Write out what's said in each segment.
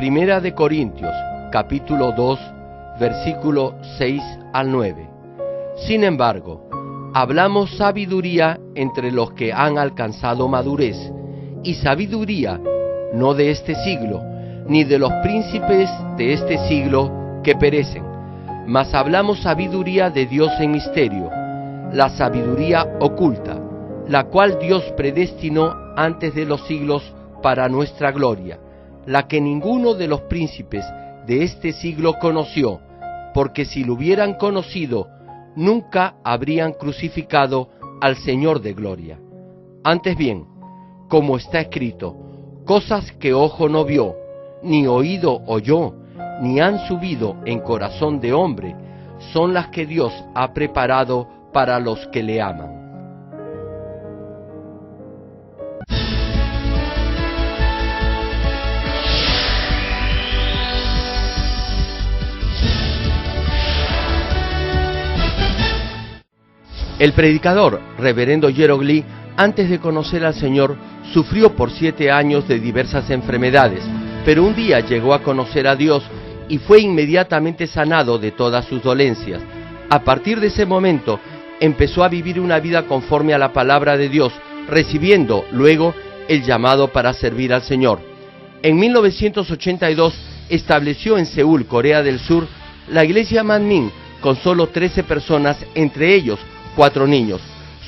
Primera de Corintios, capítulo 2, versículo 6 al 9. Sin embargo, hablamos sabiduría entre los que han alcanzado madurez, y sabiduría no de este siglo, ni de los príncipes de este siglo que perecen, mas hablamos sabiduría de Dios en misterio, la sabiduría oculta, la cual Dios predestinó antes de los siglos para nuestra gloria, la que ninguno de los príncipes de este siglo conoció, porque si lo hubieran conocido, nunca habrían crucificado al Señor de gloria. Antes bien, como está escrito, cosas que ojo no vio, ni oído oyó, ni han subido en corazón de hombre, son las que Dios ha preparado para los que le aman. El predicador, reverendo Gerald Lee, antes de conocer al Señor, sufrió por 7 años de diversas enfermedades, pero un día llegó a conocer a Dios y fue inmediatamente sanado de todas sus dolencias. A partir de ese momento, empezó a vivir una vida conforme a la palabra de Dios, recibiendo luego el llamado para servir al Señor. En 1982 estableció en Seúl, Corea del Sur, la iglesia Manmin, con solo 13 personas, entre ellos 4 niños.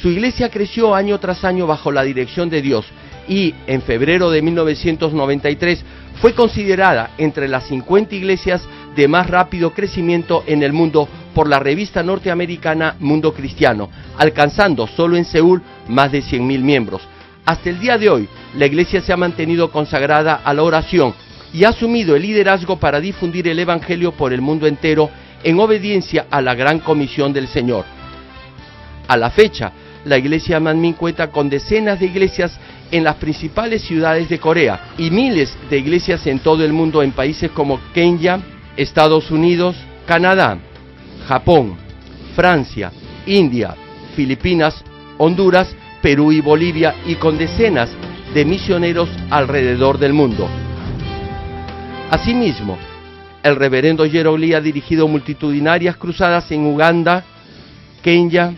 Su iglesia creció año tras año bajo la dirección de Dios y en febrero de 1993 fue considerada entre las 50 iglesias de más rápido crecimiento en el mundo por la revista norteamericana Mundo Cristiano, alcanzando solo en Seúl más de 100.000 miembros. Hasta el día de hoy, la iglesia se ha mantenido consagrada a la oración y ha asumido el liderazgo para difundir el evangelio por el mundo entero en obediencia a la gran comisión del Señor. A la fecha, la iglesia Manmin cuenta con decenas de iglesias en las principales ciudades de Corea y miles de iglesias en todo el mundo en países como Kenia, Estados Unidos, Canadá, Japón, Francia, India, Filipinas, Honduras, Perú y Bolivia, y con decenas de misioneros alrededor del mundo. Asimismo, el reverendo Gerald Lee ha dirigido multitudinarias cruzadas en Uganda, Kenia,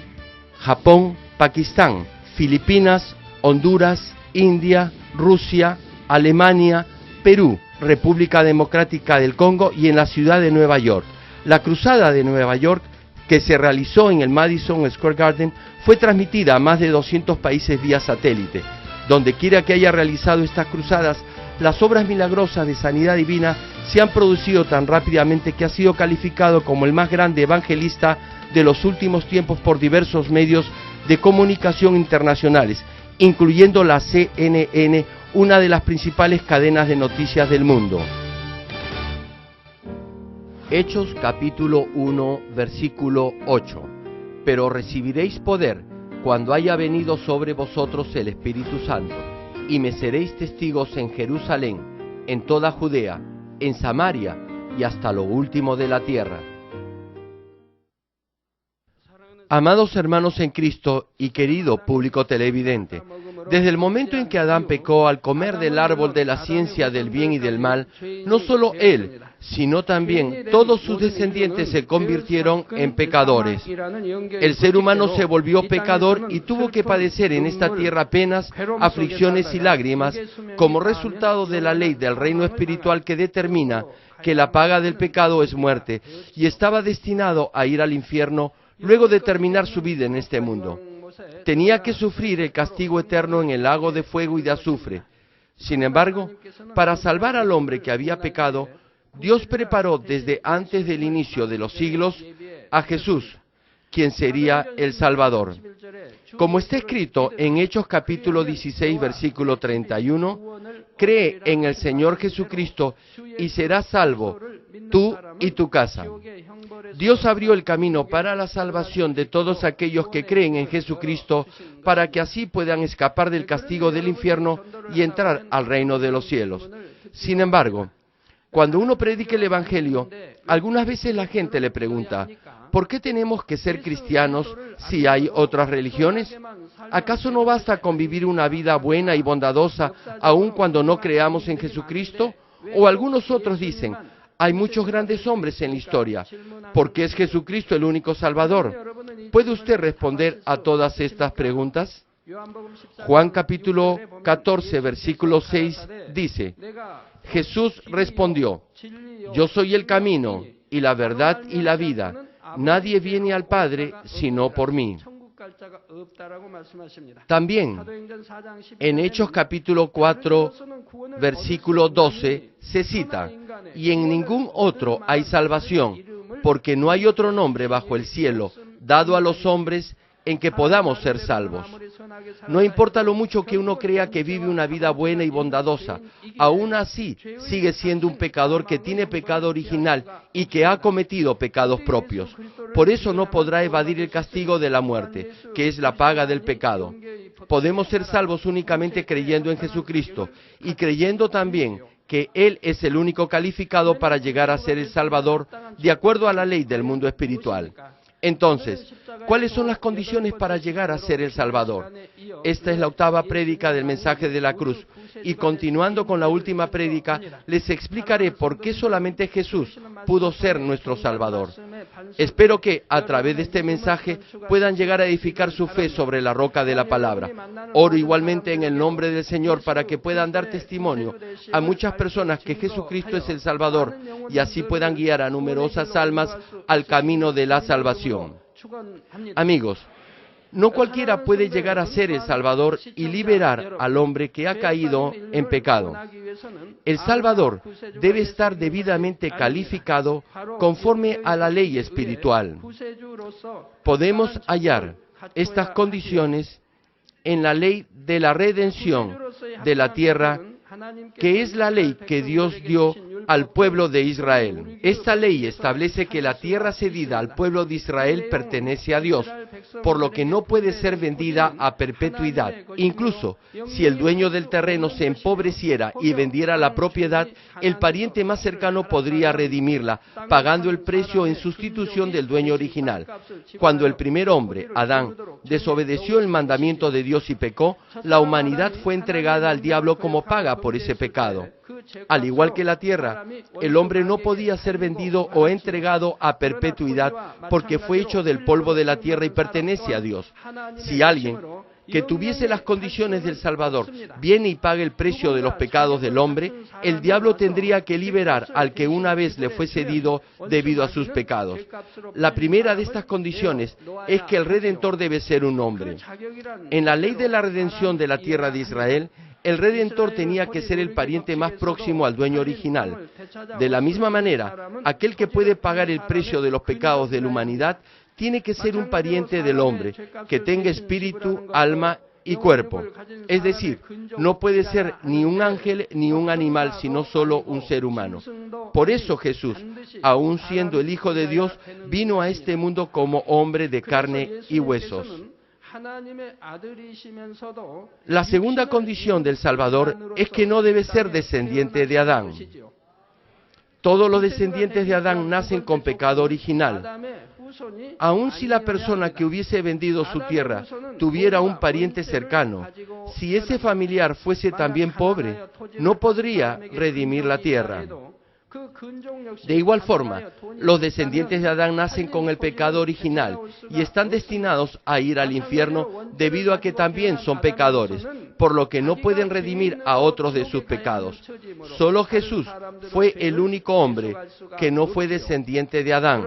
Japón, Pakistán, Filipinas, Honduras, India, Rusia, Alemania, Perú, República Democrática del Congo y en la ciudad de Nueva York. La cruzada de Nueva York, que se realizó en el Madison Square Garden, fue transmitida a más de 200 países vía satélite. Donde quiera que haya realizado estas cruzadas, las obras milagrosas de sanidad divina se han producido tan rápidamente que ha sido calificado como el más grande evangelista de los últimos tiempos por diversos medios de comunicación internacionales, incluyendo la CNN, una de las principales cadenas de noticias del mundo. Hechos capítulo 1, versículo 8. Pero recibiréis poder cuando haya venido sobre vosotros el Espíritu Santo, y me seréis testigos en Jerusalén, en toda Judea, en Samaria y hasta lo último de la tierra. Amados hermanos en Cristo y querido público televidente, desde el momento en que Adán pecó al comer del árbol de la ciencia del bien y del mal, no solo él, sino también todos sus descendientes se convirtieron en pecadores. El ser humano se volvió pecador y tuvo que padecer en esta tierra penas, aflicciones y lágrimas como resultado de la ley del reino espiritual que determina que la paga del pecado es muerte, y estaba destinado a ir al infierno luego de terminar su vida en este mundo. Tenía que sufrir el castigo eterno en el lago de fuego y de azufre. Sin embargo, para salvar al hombre que había pecado, Dios preparó desde antes del inicio de los siglos a Jesús, quien sería el Salvador. Como está escrito en Hechos capítulo 16, versículo 31, cree en el Señor Jesucristo y serás salvo, tú y tu casa. Dios abrió el camino para la salvación de todos aquellos que creen en Jesucristo, para que así puedan escapar del castigo del infierno y entrar al reino de los cielos. Sin embargo, cuando uno predica el Evangelio, algunas veces la gente le pregunta, ¿por qué tenemos que ser cristianos si hay otras religiones? ¿Acaso no basta con vivir una vida buena y bondadosa aun cuando no creamos en Jesucristo? O algunos otros dicen, hay muchos grandes hombres en la historia. ¿Por qué es Jesucristo el único Salvador? ¿Puede usted responder a todas estas preguntas? Juan capítulo 14, versículo 6 dice, Jesús respondió, yo soy el camino y la verdad y la vida. Nadie viene al Padre sino por mí. También, en Hechos capítulo 4, versículo 12, se cita, y en ningún otro hay salvación, porque no hay otro nombre bajo el cielo dado a los hombres en que podamos ser salvos. No importa lo mucho que uno crea que vive una vida buena y bondadosa, aún así sigue siendo un pecador que tiene pecado original y que ha cometido pecados propios. Por eso no podrá evadir el castigo de la muerte, que es la paga del pecado. Podemos ser salvos únicamente creyendo en Jesucristo y creyendo también que Él es el único calificado para llegar a ser el Salvador de acuerdo a la ley del mundo espiritual. Entonces, ¿cuáles son las condiciones para llegar a ser el Salvador? Esta es la octava prédica del mensaje de la cruz. Y continuando con la última prédica, les explicaré por qué solamente Jesús pudo ser nuestro Salvador. Espero que, a través de este mensaje, puedan llegar a edificar su fe sobre la roca de la palabra. Oro igualmente en el nombre del Señor para que puedan dar testimonio a muchas personas que Jesucristo es el Salvador y así puedan guiar a numerosas almas al camino de la salvación. Amigos, no cualquiera puede llegar a ser el Salvador y liberar al hombre que ha caído en pecado. El Salvador debe estar debidamente calificado conforme a la ley espiritual. Podemos hallar estas condiciones en la ley de la redención de la tierra, que es la ley que Dios dio al pueblo de Israel. Esta ley establece que la tierra cedida al pueblo de Israel pertenece a Dios, por lo que no puede ser vendida a perpetuidad. Incluso si el dueño del terreno se empobreciera y vendiera la propiedad, el pariente más cercano podría redimirla, pagando el precio en sustitución del dueño original. Cuando el primer hombre, Adán, desobedeció el mandamiento de Dios y pecó, la humanidad fue entregada al diablo como paga por ese pecado. Al igual que la tierra, el hombre no podía ser vendido o entregado a perpetuidad porque fue hecho del polvo de la tierra y pertenece a Dios. Si alguien que tuviese las condiciones del Salvador viene y paga el precio de los pecados del hombre, el diablo tendría que liberar al que una vez le fue cedido debido a sus pecados. La primera de estas condiciones es que el Redentor debe ser un hombre. En la ley de la redención de la tierra de Israel, el Redentor tenía que ser el pariente más próximo al dueño original. De la misma manera, aquel que puede pagar el precio de los pecados de la humanidad tiene que ser un pariente del hombre, que tenga espíritu, alma y cuerpo. Es decir, no puede ser ni un ángel ni un animal, sino solo un ser humano. Por eso Jesús, aun siendo el Hijo de Dios, vino a este mundo como hombre de carne y huesos. La segunda condición del Salvador es que no debe ser descendiente de Adán. Todos los descendientes de Adán nacen con pecado original. Aun si la persona que hubiese vendido su tierra tuviera un pariente cercano, si ese familiar fuese también pobre, no podría redimir la tierra. De igual forma, los descendientes de Adán nacen con el pecado original y están destinados a ir al infierno debido a que también son pecadores, por lo que no pueden redimir a otros de sus pecados. Solo Jesús fue el único hombre que no fue descendiente de Adán.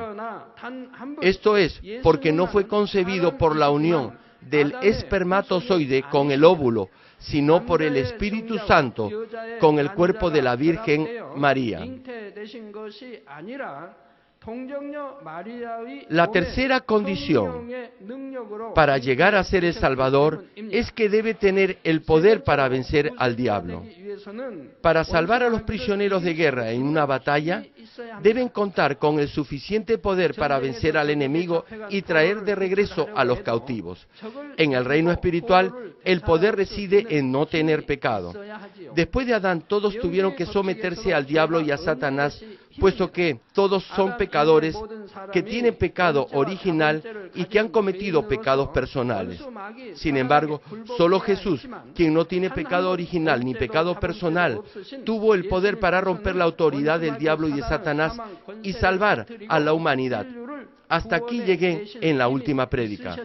Esto es, porque no fue concebido por la unión del espermatozoide con el óvulo, sino por el Espíritu Santo con el cuerpo de la Virgen María. La tercera condición para llegar a ser el Salvador es que debe tener el poder para vencer al diablo. Para salvar a los prisioneros de guerra en una batalla, deben contar con el suficiente poder para vencer al enemigo y traer de regreso a los cautivos. En el reino espiritual, el poder reside en no tener pecado. Después de Adán, todos tuvieron que someterse al diablo y a Satanás, puesto que todos son pecadores que tienen pecado original y que han cometido pecados personales. Sin embargo, solo Jesús, quien no tiene pecado original ni pecado personal, tuvo el poder para romper la autoridad del diablo y de Satanás y salvar a la humanidad. Hasta aquí llegué en la última prédica.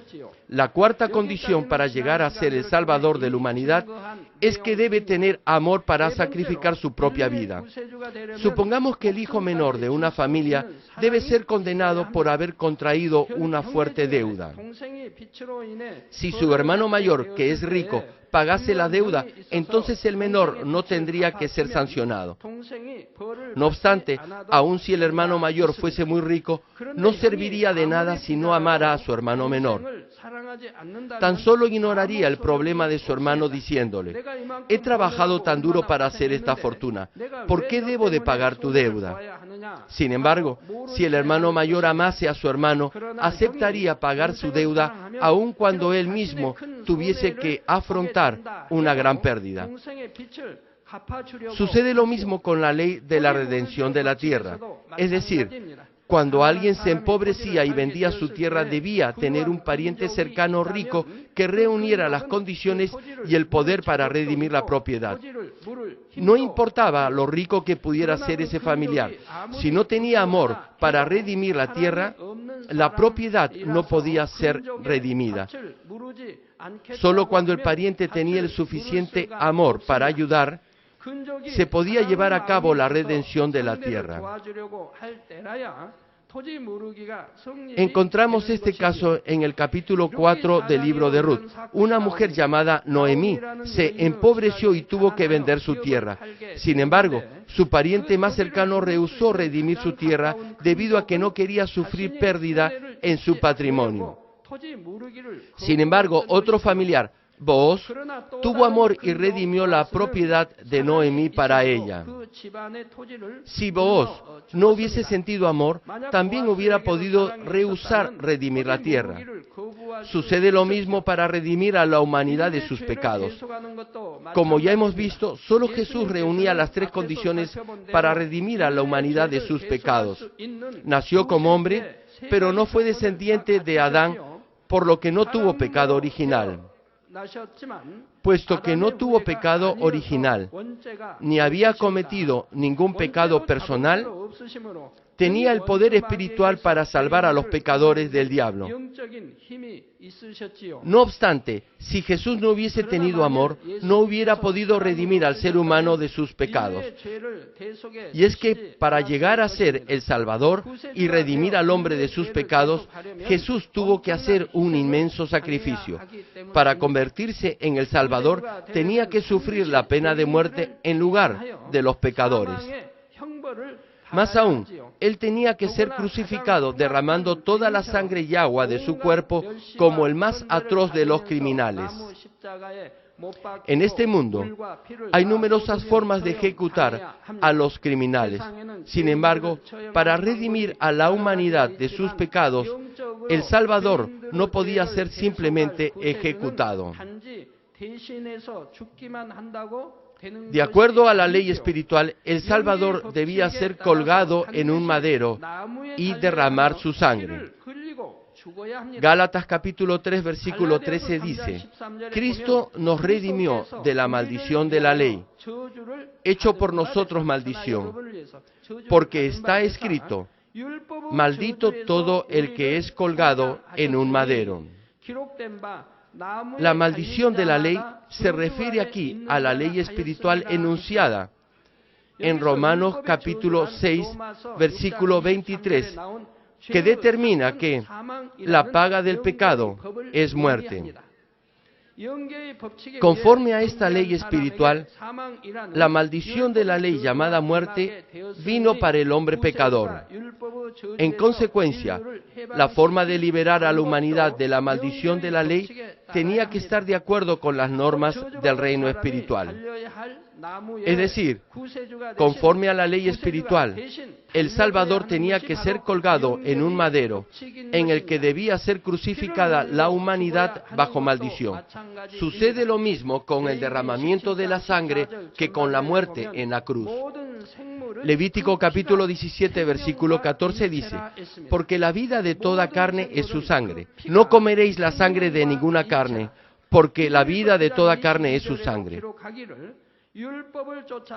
La cuarta condición para llegar a ser el Salvador de la humanidad es que debe tener amor para sacrificar su propia vida. Supongamos que el hijo menor de una familia debe ser condenado por haber contraído una fuerte deuda. Si su hermano mayor, que es rico, pagase la deuda, entonces el menor no tendría que ser sancionado. No obstante, aun si el hermano mayor fuese muy rico, no serviría de nada si no amara a su hermano menor. Tan solo ignoraría el problema de su hermano diciéndole: he trabajado tan duro para hacer esta fortuna, ¿por qué debo de pagar tu deuda? Sin embargo, si el hermano mayor amase a su hermano, aceptaría pagar su deuda aun cuando él mismo tuviese que afrontar una gran pérdida. Sucede lo mismo con la ley de la redención de la tierra. Es decir, cuando alguien se empobrecía y vendía su tierra, debía tener un pariente cercano rico que reuniera las condiciones y el poder para redimir la propiedad. No importaba lo rico que pudiera ser ese familiar. Si no tenía amor para redimir la tierra, la propiedad no podía ser redimida. Solo cuando el pariente tenía el suficiente amor para ayudar, se podía llevar a cabo la redención de la tierra. Encontramos este caso en el capítulo 4 del libro de Ruth. Una mujer llamada Noemí se empobreció y tuvo que vender su tierra. Sin embargo, su pariente más cercano rehusó redimir su tierra debido a que no quería sufrir pérdida en su patrimonio. Sin embargo, otro familiar, Booz, tuvo amor y redimió la propiedad de Noemí para ella. Si Booz no hubiese sentido amor, también hubiera podido rehusar redimir la tierra. Sucede lo mismo para redimir a la humanidad de sus pecados. Como ya hemos visto, solo Jesús reunía las tres condiciones para redimir a la humanidad de sus pecados. Nació como hombre, pero no fue descendiente de Adán, por lo que no tuvo pecado original. Puesto que no tuvo pecado original, ni había cometido ningún pecado personal, tenía el poder espiritual para salvar a los pecadores del diablo. No obstante, si Jesús no hubiese tenido amor, no hubiera podido redimir al ser humano de sus pecados. Y es que para llegar a ser el Salvador y redimir al hombre de sus pecados, Jesús tuvo que hacer un inmenso sacrificio. Para convertirse en el Salvador, tenía que sufrir la pena de muerte en lugar de los pecadores. Más aún, Él tenía que ser crucificado derramando toda la sangre y agua de su cuerpo como el más atroz de los criminales. En este mundo hay numerosas formas de ejecutar a los criminales. Sin embargo, para redimir a la humanidad de sus pecados, el Salvador no podía ser simplemente ejecutado. De acuerdo a la ley espiritual, el Salvador debía ser colgado en un madero y derramar su sangre. Gálatas capítulo 3, versículo 13 dice: Cristo nos redimió de la maldición de la ley, hecho por nosotros maldición, porque está escrito: maldito todo el que es colgado en un madero. La maldición de la ley se refiere aquí a la ley espiritual enunciada en Romanos capítulo 6, versículo 23, que determina que la paga del pecado es muerte. Conforme a esta ley espiritual, la maldición de la ley llamada muerte vino para el hombre pecador. En consecuencia, la forma de liberar a la humanidad de la maldición de la ley tenía que estar de acuerdo con las normas del reino espiritual. Es decir, conforme a la ley espiritual, el Salvador tenía que ser colgado en un madero en el que debía ser crucificada la humanidad bajo maldición. Sucede lo mismo con el derramamiento de la sangre que con la muerte en la cruz. Levítico capítulo 17, versículo 14 dice: porque la vida de toda carne es su sangre. No comeréis la sangre de ninguna carne, porque la vida de toda carne es su sangre.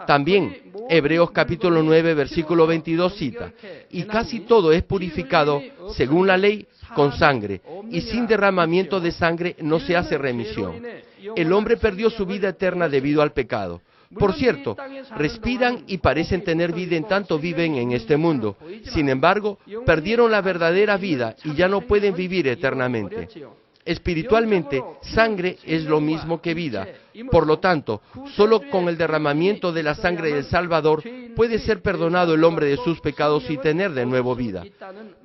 También Hebreos capítulo 9 versículo 22 cita: y casi todo es purificado según la ley con sangre, y sin derramamiento de sangre no se hace remisión. El hombre perdió su vida eterna debido al pecado. Por cierto, respiran y parecen tener vida en tanto viven en este mundo. Sin embargo, perdieron la verdadera vida y ya no pueden vivir eternamente. Espiritualmente, sangre es lo mismo que vida. Por lo tanto, solo con el derramamiento de la sangre del Salvador puede ser perdonado el hombre de sus pecados y tener de nuevo vida.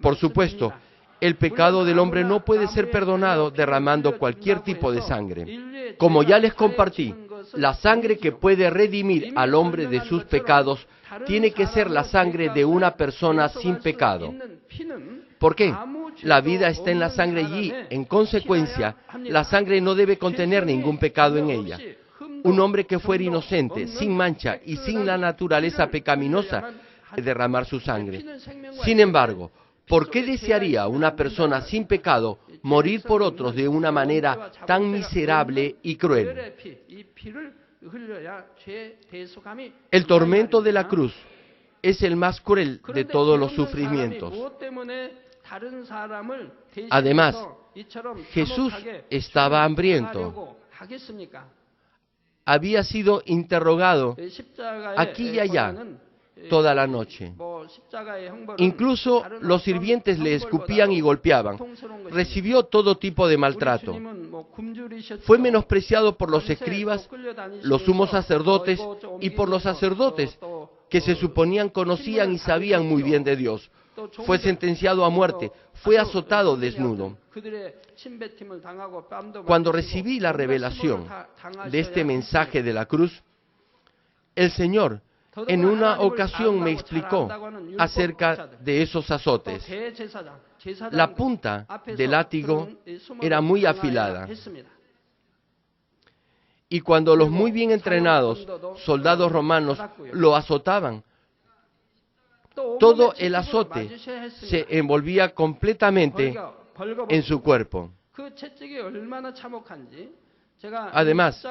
Por supuesto, el pecado del hombre no puede ser perdonado derramando cualquier tipo de sangre. Como ya les compartí, la sangre que puede redimir al hombre de sus pecados tiene que ser la sangre de una persona sin pecado. ¿Por qué? La vida está en la sangre y, en consecuencia, la sangre no debe contener ningún pecado en ella. Un hombre que fuera inocente, sin mancha y sin la naturaleza pecaminosa de derramar su sangre. Sin embargo, ¿por qué desearía una persona sin pecado morir por otros de una manera tan miserable y cruel? El tormento de la cruz es el más cruel de todos los sufrimientos. Además, Jesús estaba hambriento. Había sido interrogado aquí y allá toda la noche. Incluso los sirvientes le escupían y golpeaban. Recibió todo tipo de maltrato. Fue menospreciado por los escribas, los sumos sacerdotes y por los sacerdotes que se suponían conocían y sabían muy bien de Dios. Fue sentenciado a muerte, fue azotado desnudo. Cuando recibí la revelación de este mensaje de la cruz, el Señor en una ocasión me explicó acerca de esos azotes. La punta del látigo era muy afilada. Y cuando los muy bien entrenados soldados romanos lo azotaban, todo el azote se envolvía completamente en su cuerpo. Además,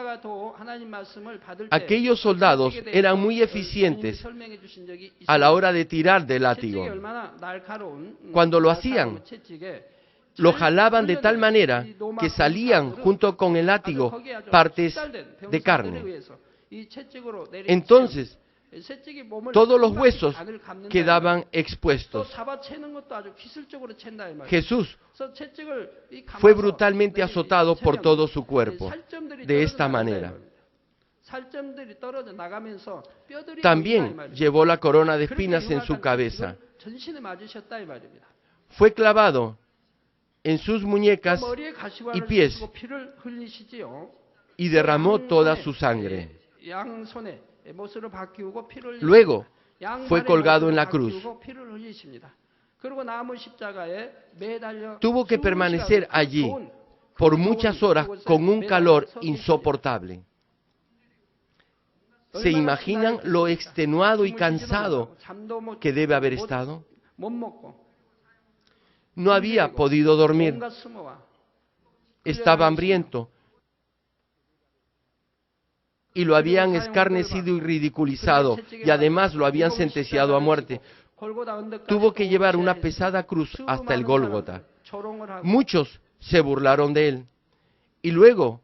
aquellos soldados eran muy eficientes a la hora de tirar del látigo. Cuando lo hacían, lo jalaban de tal manera que salían junto con el látigo partes de carne. Entonces, todos los huesos quedaban expuestos. Jesús fue brutalmente azotado por todo su cuerpo, de esta manera. También llevó la corona de espinas en su cabeza. Fue clavado en sus muñecas y pies y derramó toda su sangre. Luego fue colgado en la cruz. Tuvo que permanecer allí por muchas horas con un calor insoportable. ¿Se imaginan lo extenuado y cansado que debe haber estado? No había podido dormir. Estaba hambriento. Y lo habían escarnecido y ridiculizado, y además lo habían sentenciado a muerte. Tuvo que llevar una pesada cruz hasta el Gólgota. Muchos se burlaron de él. Y luego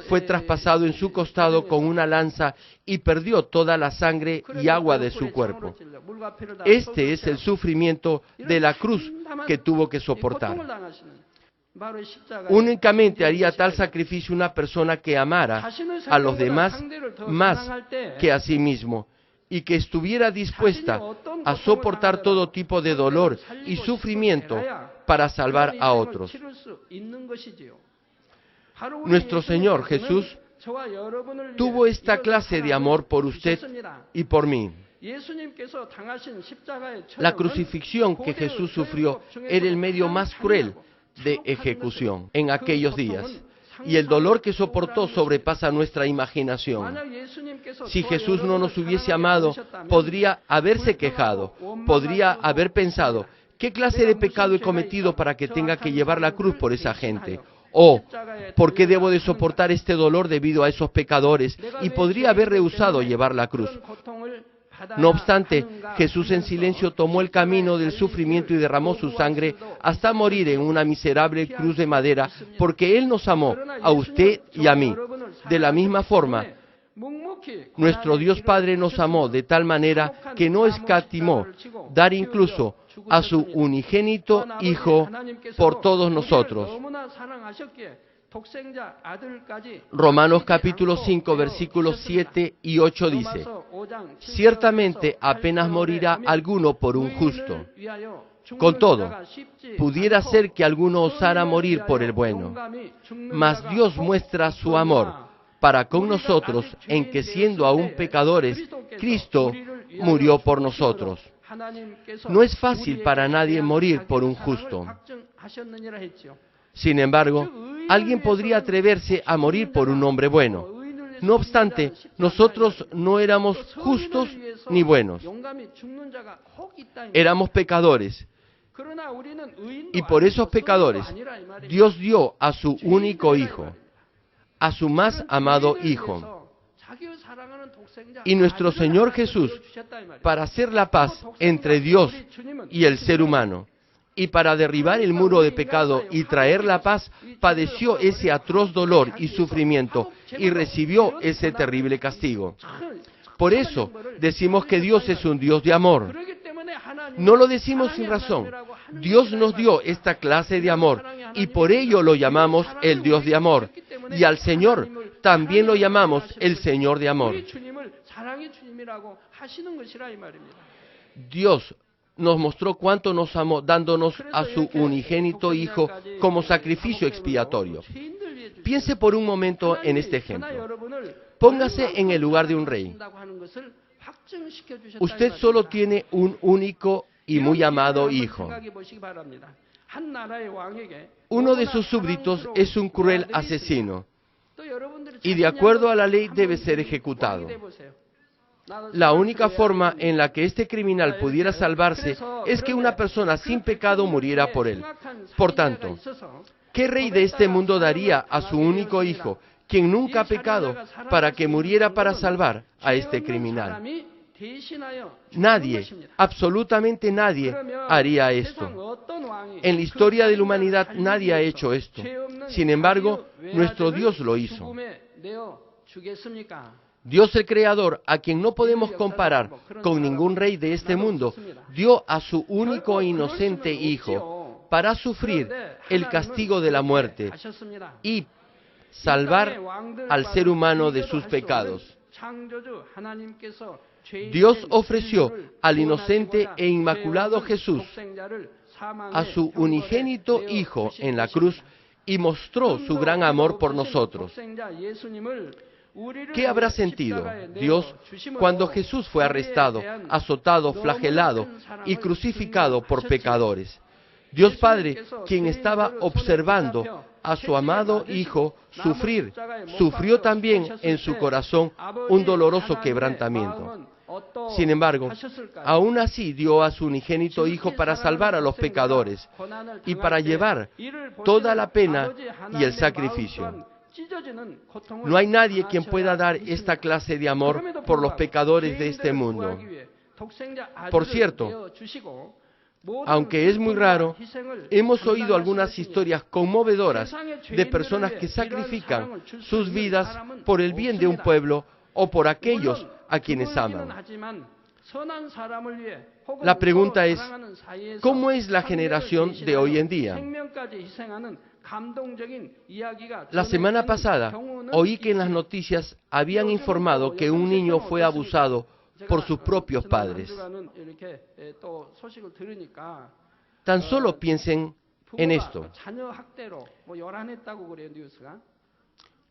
fue traspasado en su costado con una lanza y perdió toda la sangre y agua de su cuerpo. Este es el sufrimiento de la cruz que tuvo que soportar. Únicamente haría tal sacrificio una persona que amara a los demás más que a sí mismo y que estuviera dispuesta a soportar todo tipo de dolor y sufrimiento para salvar a otros. Nuestro Señor Jesús tuvo esta clase de amor por usted y por mí. La crucifixión que Jesús sufrió era el medio más cruel de ejecución en aquellos días, y el dolor que soportó sobrepasa nuestra imaginación. Si Jesús no nos hubiese amado, podría haberse quejado, podría haber pensado, ¿qué clase de pecado he cometido para que tenga que llevar la cruz por esa gente? Oh, ¿por qué debo de soportar este dolor debido a esos pecadores? Y podría haber rehusado llevar la cruz. No obstante, Jesús en silencio tomó el camino del sufrimiento y derramó su sangre hasta morir en una miserable cruz de madera, porque Él nos amó, a usted y a mí. De la misma forma, nuestro Dios Padre nos amó de tal manera que no escatimó dar incluso a su unigénito Hijo por todos nosotros. Romanos capítulo 5, versículos 7 y 8 dice: ciertamente apenas morirá alguno por un justo. Con todo, pudiera ser que alguno osara morir por el bueno, mas Dios muestra su amor para con nosotros en que, siendo aún pecadores, Cristo murió por nosotros. No es fácil para nadie morir por un justo. Sin embargo, alguien podría atreverse a morir por un hombre bueno. No obstante, nosotros no éramos justos ni buenos. Éramos pecadores. Y por esos pecadores, Dios dio a su único Hijo, a su más amado Hijo. Y nuestro Señor Jesús, para hacer la paz entre Dios y el ser humano, y para derribar el muro de pecado y traer la paz, padeció ese atroz dolor y sufrimiento y recibió ese terrible castigo. Por eso decimos que Dios es un Dios de amor. No lo decimos sin razón. Dios nos dio esta clase de amor y por ello lo llamamos el Dios de amor. Y al Señor también lo llamamos el Señor de amor. Dios nos mostró cuánto nos amó, dándonos a su unigénito Hijo como sacrificio expiatorio. Piense por un momento en este ejemplo. Póngase en el lugar de un rey. Usted solo tiene un único y muy amado hijo. Uno de sus súbditos es un cruel asesino y de acuerdo a la ley debe ser ejecutado. La única forma en la que este criminal pudiera salvarse es que una persona sin pecado muriera por él. Por tanto, ¿qué rey de este mundo daría a su único hijo, quien nunca ha pecado, para que muriera para salvar a este criminal? Nadie, absolutamente nadie, haría esto. En la historia de la humanidad nadie ha hecho esto. Sin embargo, nuestro Dios lo hizo. Dios el Creador, a quien no podemos comparar con ningún rey de este mundo, dio a su único e inocente Hijo para sufrir el castigo de la muerte y salvar al ser humano de sus pecados. Dios ofreció al inocente e inmaculado Jesús a su unigénito Hijo en la cruz y mostró su gran amor por nosotros. ¿Qué habrá sentido Dios cuando Jesús fue arrestado, azotado, flagelado y crucificado por pecadores? Dios Padre, quien estaba observando a su amado Hijo sufrir, sufrió también en su corazón un doloroso quebrantamiento. Sin embargo, aún así dio a su unigénito Hijo para salvar a los pecadores y para llevar toda la pena y el sacrificio. No hay nadie quien pueda dar esta clase de amor por los pecadores de este mundo. Por cierto, aunque es muy raro, hemos oído algunas historias conmovedoras de personas que sacrifican sus vidas por el bien de un pueblo o por aquellos a quienes aman. La pregunta es, ¿cómo es la generación de hoy en día? La semana pasada oí que en las noticias habían informado que un niño fue abusado por sus propios padres. Tan solo piensen en esto.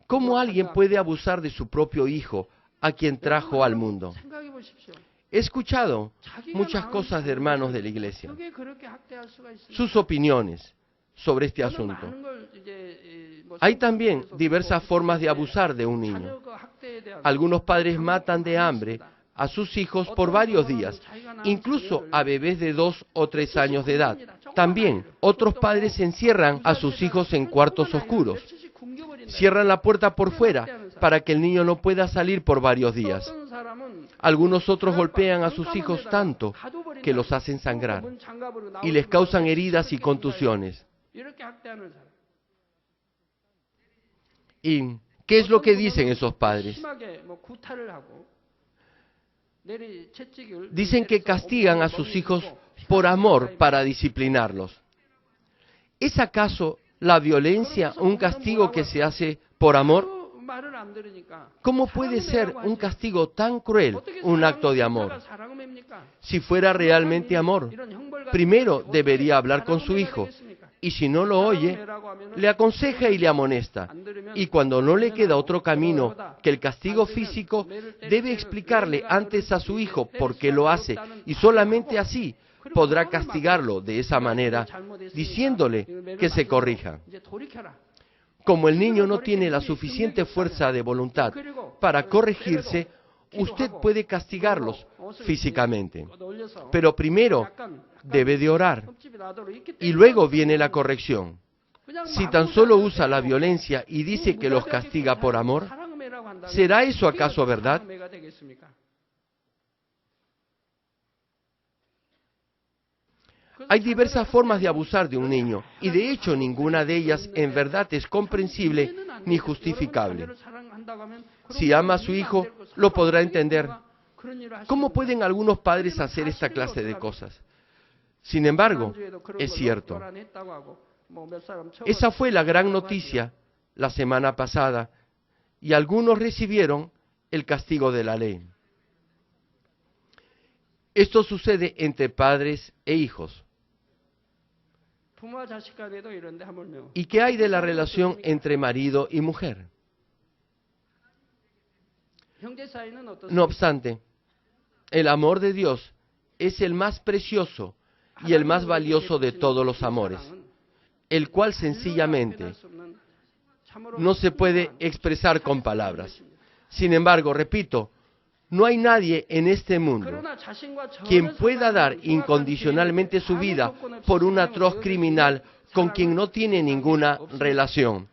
¿Cómo alguien puede abusar de su propio hijo a quien trajo al mundo? He escuchado muchas cosas de hermanos de la iglesia, sus opiniones sobre este asunto. Hay también diversas formas de abusar de un niño. Algunos padres matan de hambre a sus hijos por varios días, incluso a bebés de 2 o 3 años de edad. También, otros padres encierran a sus hijos en cuartos oscuros. Cierran la puerta por fuera para que el niño no pueda salir por varios días. Algunos otros golpean a sus hijos tanto que los hacen sangrar y les causan heridas y contusiones. ¿Y qué es lo que dicen esos padres? Dicen que castigan a sus hijos por amor para disciplinarlos. ¿Es acaso la violencia un castigo que se hace por amor? ¿Cómo puede ser un castigo tan cruel un acto de amor? Si fuera realmente amor, primero debería hablar con su hijo, y si no lo oye, le aconseja y le amonesta. Y cuando no le queda otro camino que el castigo físico, debe explicarle antes a su hijo por qué lo hace, y solamente así podrá castigarlo de esa manera, diciéndole que se corrija. Como el niño no tiene la suficiente fuerza de voluntad para corregirse, usted puede castigarlos físicamente. Pero primero debe de orar y luego viene la corrección. Si tan solo usa la violencia y dice que los castiga por amor, ¿será eso acaso verdad? Hay diversas formas de abusar de un niño, y de hecho ninguna de ellas en verdad es comprensible ni justificable. Si ama a su hijo, lo podrá entender. ¿Cómo pueden algunos padres hacer esta clase de cosas? Sin embargo, es cierto. Esa fue la gran noticia la semana pasada, y algunos recibieron el castigo de la ley. Esto sucede entre padres e hijos. ¿Y qué hay de la relación entre marido y mujer? No obstante, el amor de Dios es el más precioso y el más valioso de todos los amores, el cual sencillamente no se puede expresar con palabras. Sin embargo, repito, no hay nadie en este mundo quien pueda dar incondicionalmente su vida por un atroz criminal con quien no tiene ninguna relación.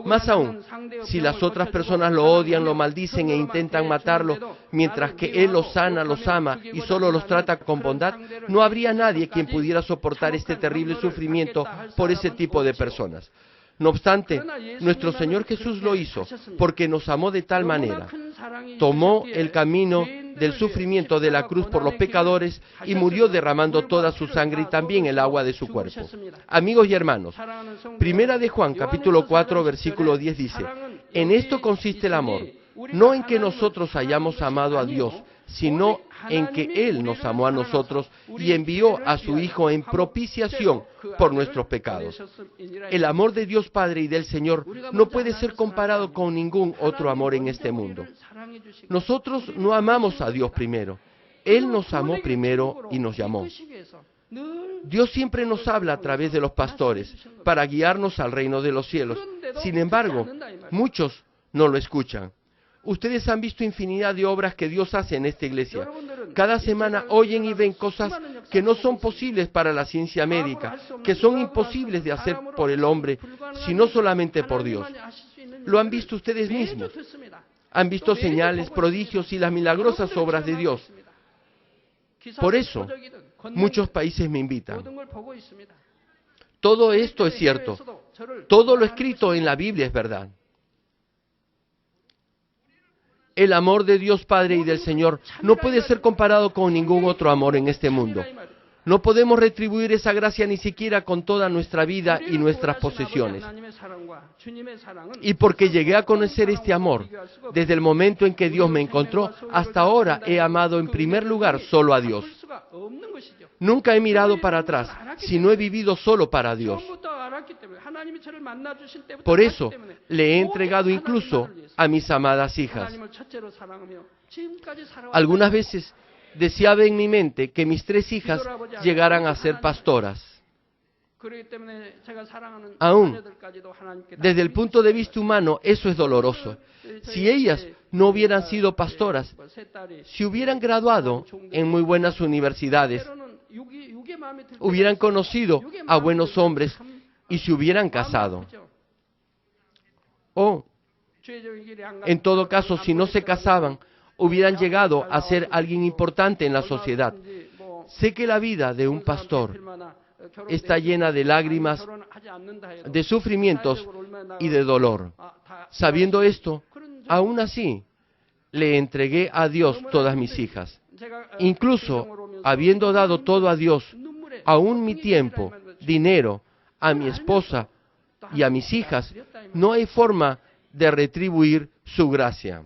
Más aún, si las otras personas lo odian, lo maldicen e intentan matarlo, mientras que Él los sana, los ama y solo los trata con bondad, no habría nadie quien pudiera soportar este terrible sufrimiento por ese tipo de personas. No obstante, nuestro Señor Jesús lo hizo porque nos amó de tal manera. Tomó el camino del sufrimiento de la cruz por los pecadores y murió derramando toda su sangre y también el agua de su cuerpo. Amigos y hermanos, Primera de Juan, capítulo 4, versículo 10 dice, en esto consiste el amor, no en que nosotros hayamos amado a Dios, sino en que Él nos amó a nosotros y envió a su Hijo en propiciación por nuestros pecados. El amor de Dios Padre y del Señor no puede ser comparado con ningún otro amor en este mundo. Nosotros no amamos a Dios primero. Él nos amó primero y nos llamó. Dios siempre nos habla a través de los pastores para guiarnos al reino de los cielos. Sin embargo, muchos no lo escuchan. Ustedes han visto infinidad de obras que Dios hace en esta iglesia. Cada semana oyen y ven cosas que no son posibles para la ciencia médica, que son imposibles de hacer por el hombre, sino solamente por Dios. Lo han visto ustedes mismos. Han visto señales, prodigios y las milagrosas obras de Dios. Por eso, muchos países me invitan. Todo esto es cierto. Todo lo escrito en la Biblia es verdad. El amor de Dios Padre y del Señor no puede ser comparado con ningún otro amor en este mundo. No podemos retribuir esa gracia ni siquiera con toda nuestra vida y nuestras posesiones. Y porque llegué a conocer este amor, desde el momento en que Dios me encontró, hasta ahora he amado en primer lugar solo a Dios. Nunca he mirado para atrás, sino he vivido solo para Dios. Por eso, le he entregado incluso a mis amadas hijas. Algunas veces deseaba en mi mente que mis 3 hijas llegaran a ser pastoras. Aún desde el punto de vista humano, eso es doloroso. Si ellas no hubieran sido pastoras, si hubieran graduado en muy buenas universidades, hubieran conocido a buenos hombres y se hubieran casado. O, en todo caso, si no se casaban, hubieran llegado a ser alguien importante en la sociedad. Sé que la vida de un pastor está llena de lágrimas, de sufrimientos y de dolor. Sabiendo esto, aún así, le entregué a Dios todas mis hijas. Incluso, habiendo dado todo a Dios, aún mi tiempo, dinero, a mi esposa y a mis hijas, no hay forma de retribuir su gracia.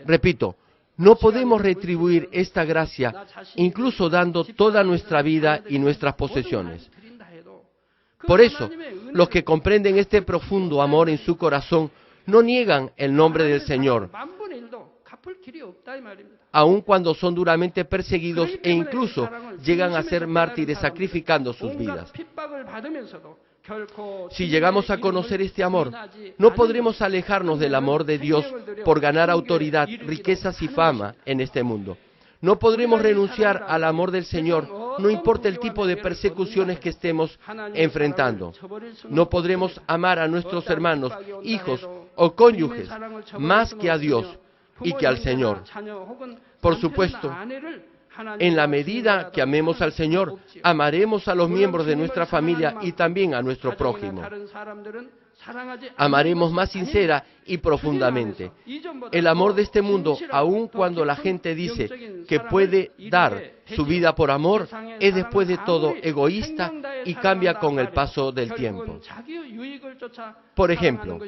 Repito, no podemos retribuir esta gracia, incluso dando toda nuestra vida y nuestras posesiones. Por eso, los que comprenden este profundo amor en su corazón no niegan el nombre del Señor, aun cuando son duramente perseguidos e incluso llegan a ser mártires sacrificando sus vidas. Si llegamos a conocer este amor, no podremos alejarnos del amor de Dios por ganar autoridad, riquezas y fama en este mundo. No podremos renunciar al amor del Señor, no importa el tipo de persecuciones que estemos enfrentando. No podremos amar a nuestros hermanos, hijos o cónyuges más que a Dios y que al Señor. Por supuesto, en la medida que amemos al Señor, amaremos a los miembros de nuestra familia y también a nuestro prójimo. Amaremos más sincera y profundamente. El amor de este mundo, aun cuando la gente dice que puede dar su vida por amor, es después de todo egoísta y cambia con el paso del tiempo. Por ejemplo,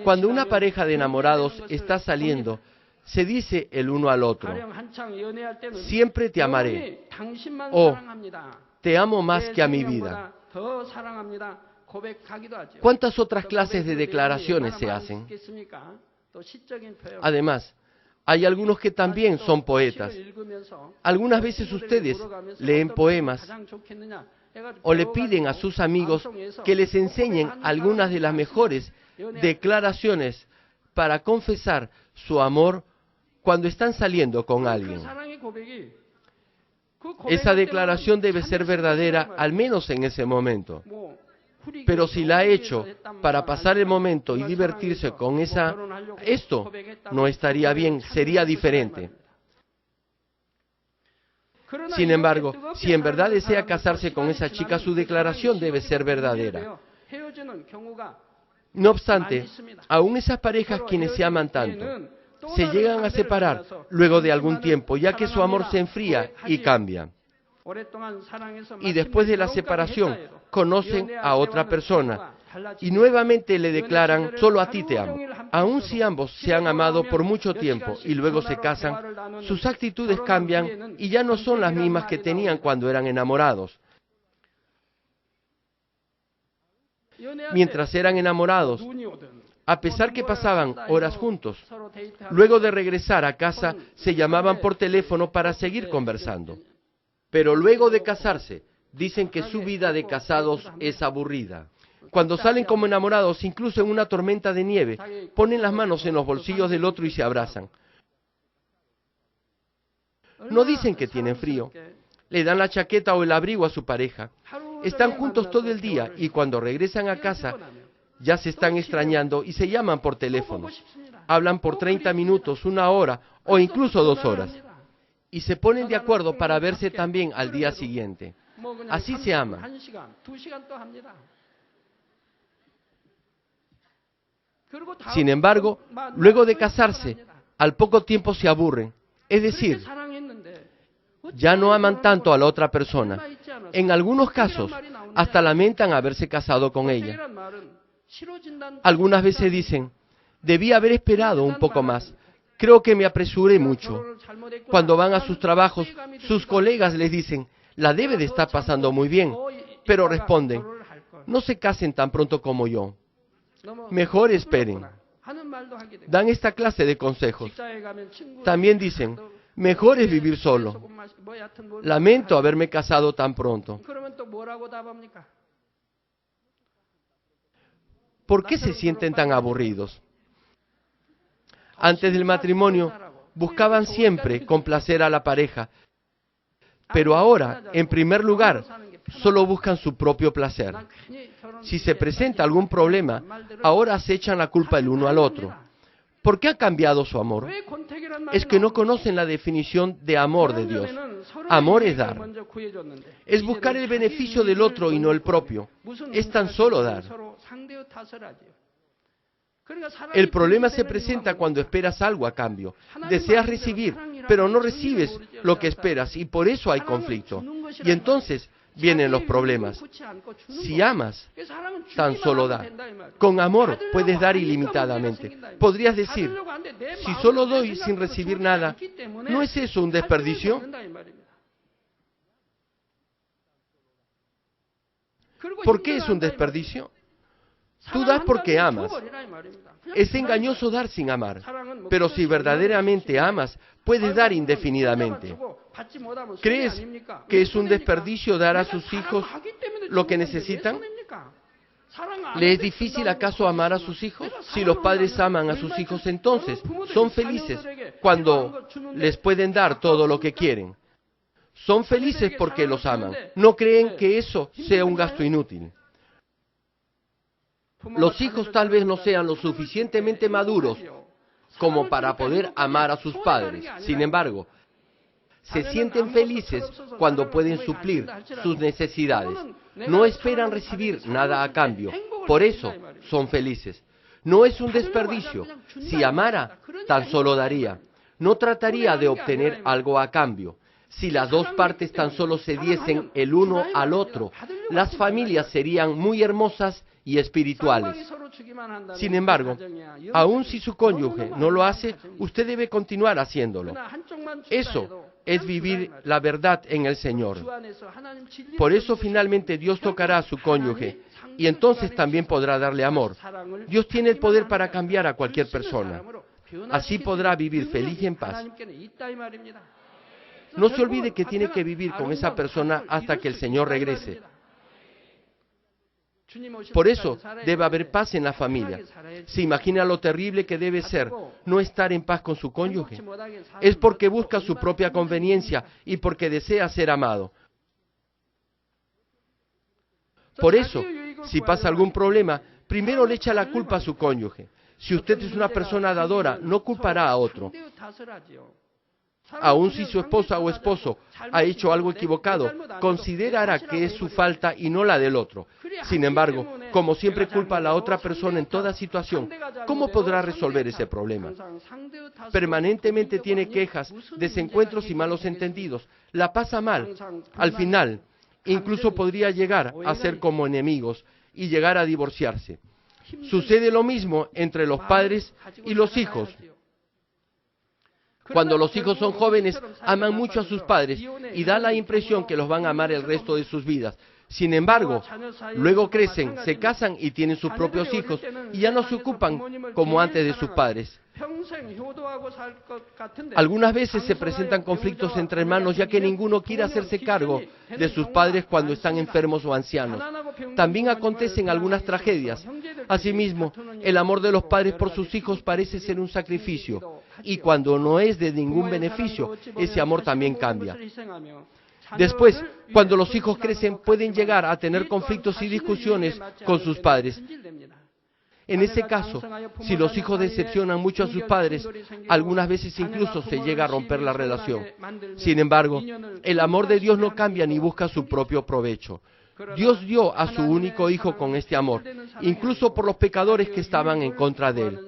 cuando una pareja de enamorados está saliendo, se dice el uno al otro: siempre te amaré, o te amo más que a mi vida. ¿Cuántas otras clases de declaraciones se hacen? Además, hay algunos que también son poetas. Algunas veces ustedes leen poemas o le piden a sus amigos que les enseñen algunas de las mejores declaraciones para confesar su amor cuando están saliendo con alguien. Esa declaración debe ser verdadera, al menos en ese momento. Pero si la ha hecho para pasar el momento y divertirse con esto no estaría bien, sería diferente. Sin embargo, si en verdad desea casarse con esa chica, su declaración debe ser verdadera. No obstante, aún esas parejas quienes se aman tanto, se llegan a separar luego de algún tiempo, ya que su amor se enfría y cambia. Y después de la separación, conocen a otra persona y nuevamente le declaran: solo a ti te amo. Aun si ambos se han amado por mucho tiempo y luego se casan, sus actitudes cambian y ya no son las mismas que tenían cuando eran enamorados. Mientras eran enamorados, a pesar que pasaban horas juntos, luego de regresar a casa se llamaban por teléfono para seguir conversando. Pero luego de casarse, dicen que su vida de casados es aburrida. Cuando salen como enamorados, incluso en una tormenta de nieve, ponen las manos en los bolsillos del otro y se abrazan. No dicen que tienen frío. Le dan la chaqueta o el abrigo a su pareja. Están juntos todo el día y cuando regresan a casa, ya se están extrañando y se llaman por teléfono. Hablan por 30 minutos, 1 hora o incluso 2 horas. Y se ponen de acuerdo para verse también al día siguiente. Así se aman. Sin embargo, luego de casarse, al poco tiempo se aburren. Es decir, ya no aman tanto a la otra persona. En algunos casos, hasta lamentan haberse casado con ella. Algunas veces dicen: debí haber esperado un poco más. Creo que me apresuré mucho. Cuando van a sus trabajos, sus colegas les dicen: la debe de estar pasando muy bien. Pero responden: no se casen tan pronto como yo. Mejor esperen. Dan esta clase de consejos. También dicen: Mejor es vivir solo. Lamento haberme casado tan pronto. ¿Por qué se sienten tan aburridos? Antes del matrimonio, buscaban siempre complacer a la pareja, pero ahora, en primer lugar, solo buscan su propio placer. Si se presenta algún problema, ahora se echan la culpa el uno al otro. ¿Por qué ha cambiado su amor? Es que no conocen la definición de amor de Dios. Amor es dar. Es buscar el beneficio del otro y no el propio. Es tan solo dar. El problema se presenta cuando esperas algo a cambio. Deseas recibir, pero no recibes lo que esperas y por eso hay conflicto. Y entonces vienen los problemas. Si amas, tan solo da. Con amor puedes dar ilimitadamente. Podrías decir, si solo doy sin recibir nada, ¿no es eso un desperdicio? ¿Por qué es un desperdicio? Tú das porque amas. Es engañoso dar sin amar. Pero si verdaderamente amas, puedes dar indefinidamente. ¿Crees que es un desperdicio dar a sus hijos lo que necesitan? ¿Le es difícil acaso amar a sus hijos? Si los padres aman a sus hijos, entonces son felices cuando les pueden dar todo lo que quieren. Son felices porque los aman. No creen que eso sea un gasto inútil. Los hijos tal vez no sean lo suficientemente maduros como para poder amar a sus padres. Sin embargo, se sienten felices cuando pueden suplir sus necesidades. No esperan recibir nada a cambio. Por eso son felices. No es un desperdicio. Si amara, tan solo daría. No trataría de obtener algo a cambio. Si las dos partes tan solo se diesen el uno al otro, las familias serían muy hermosas y espirituales. Sin embargo, aun si su cónyuge no lo hace, usted debe continuar haciéndolo. Eso es vivir la verdad en el Señor. Por eso finalmente Dios tocará a su cónyuge y entonces también podrá darle amor. Dios tiene el poder para cambiar a cualquier persona. Así podrá vivir feliz y en paz. No se olvide que tiene que vivir con esa persona hasta que el Señor regrese. Por eso debe haber paz en la familia. ¿Se imagina lo terrible que debe ser no estar en paz con su cónyuge? Es porque busca su propia conveniencia y porque desea ser amado. Por eso, si pasa algún problema, primero le echa la culpa a su cónyuge. Si usted es una persona dadora, no culpará a otro. Aun si su esposa o esposo ha hecho algo equivocado, considerará que es su falta y no la del otro. Sin embargo, como siempre culpa a la otra persona en toda situación, ¿cómo podrá resolver ese problema? Permanentemente tiene quejas, desencuentros y malos entendidos. La pasa mal. Al final, incluso podría llegar a ser como enemigos y llegar a divorciarse. Sucede lo mismo entre los padres y los hijos. Cuando los hijos son jóvenes, aman mucho a sus padres y da la impresión que los van a amar el resto de sus vidas. Sin embargo, luego crecen, se casan y tienen sus propios hijos y ya no se ocupan como antes de sus padres. Algunas veces se presentan conflictos entre hermanos ya que ninguno quiere hacerse cargo de sus padres cuando están enfermos o ancianos. También acontecen algunas tragedias. Asimismo, el amor de los padres por sus hijos parece ser un sacrificio y cuando no es de ningún beneficio, ese amor también cambia. Después, cuando los hijos crecen, pueden llegar a tener conflictos y discusiones con sus padres. En ese caso, si los hijos decepcionan mucho a sus padres, algunas veces incluso se llega a romper la relación. Sin embargo, el amor de Dios no cambia ni busca su propio provecho. Dios dio a su único Hijo con este amor, incluso por los pecadores que estaban en contra de Él.